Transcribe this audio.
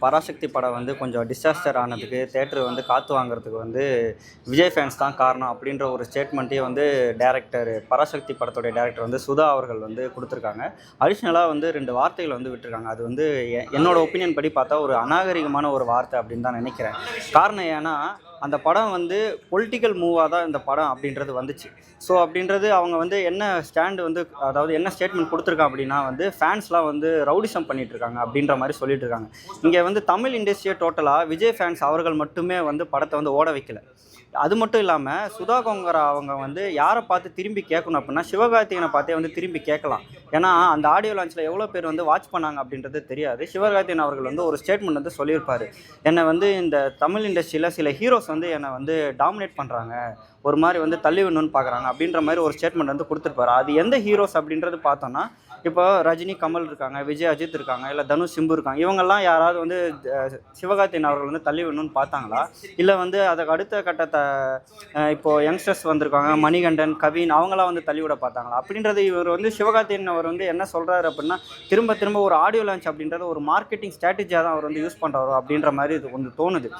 பராசக்தி படம் வந்து கொஞ்சம் டிசாஸ்டர் ஆனதுக்கு, தியேட்டர் வந்து காத்து வாங்குறதுக்கு வந்து விஜய் ஃபேன்ஸ் தான் காரணம் அப்படின்ற ஒரு ஸ்டேட்மெண்ட்டையும் வந்து பராசக்தி படத்துடைய டைரக்டர் வந்து சுதா அவர்கள் வந்து குடுத்துருக்காங்க. அடிஷ்னலா வந்து 2 வார்த்தைகள் வந்து விட்டுருக்காங்க. அது வந்து என்னோட ஒப்பீனியன் படி பார்த்தா ஒரு அநாகரிகமான ஒரு வார்த்தை அப்படின்னு தான் நினைக்கிறேன். காரணம் ஏன்னா, அந்த படம் வந்து பொலிட்டிக்கல் மூவா தான் இந்த படம் அப்படின்றது வந்துச்சு. ஸோ அப்படின்றது அவங்க வந்து என்ன ஸ்டாண்ட் வந்து அதாவது என்ன ஸ்டேட்மெண்ட் குடுத்துருக்கான் அப்படின்னா வந்து, ஃபேன்ஸ்லாம் வந்து ரவுடிசம் பண்ணிட்டு இருக்காங்க அப்படின்ற மாரி சொல்லிட்டு இருக்காங்க. இங்க வந்து தமிழ் இண்டஸ்ட்ரியே டோட்டலா விஜய் ஃபேன்ஸ் அவர்கள் மட்டுமே வந்து படத்த வந்து ஓட வைக்கல. அது மட்டும் இல்லாம, சுதா கொங்கரா அவங்க வந்து யார பார்த்து திரும்பி கேட்கணும் அப்புட்ன்னா, சிவகார்த்திகேயன பார்த்தே வந்து திரும்பி கேட்கலாம். ஏன்னா, அந்த ஆடியோ லான்ச்ல எவ்வளோ பேர் வந்து வாட்ச் பண்ணாங்க அப்படின்றது தெரியாது. சிவகார்த்திகேயன் அவர்கள் வந்து ஒரு ஸ்டேட்மெண்ட் வந்து சொல்லியிருப்பாரு. என்ன வந்து இந்த தமிழ் இண்டஸ்ட்ரியில சில ஹீரோஸ் வந்து என்ன வந்து டாமினேட் பண்றாங்க. ஒரு மாரி வந்து தள்ளி விடணும்னு பார்க்குறாங்க அப்படின்ற மாரி ஒரு ஸ்டேட்மெண்ட் வந்து குடுத்திருப்பாரு. அது எந்த ஹீரோஸ் அப்படின்றது பார்த்தோம்னா, இப்போ ரஜினி, கமல் இருக்காங்க, விஜய், அஜித் இருக்காங்க, இல்ல தனுஷ், சிம்பு இருக்காங்க. இவங்கலாம் யாராவது வந்து சிவகார்த்திகேயன் அவர்கள் வந்து தள்ளி விடணும்னு பார்த்தாங்களா? இல்ல வந்து அதுக்கு அடுத்த கட்டத்த இப்போ யங்ஸ்டர்ஸ் வந்திருக்காங்க, மணிகண்டன், கவின் அவங்கலாம் வந்து தள்ளிவிட பார்த்தாங்களா? அப்படின்றது இவர் வந்து சிவகார்த்திகேயன் அவர் வந்து என்ன சொல்றாரு அப்படின்னா, திரும்ப திரும்ப ஒரு ஆடியோ லான்ச் அப்படின்றத ஒரு மார்க்கெட்டிங் ஸ்ட்ராட்டஜியா தான் அவர் வந்து யூஸ் பண்றாரோ அப்படின்ற மாரி இது கொஞ்சம் தோணுது.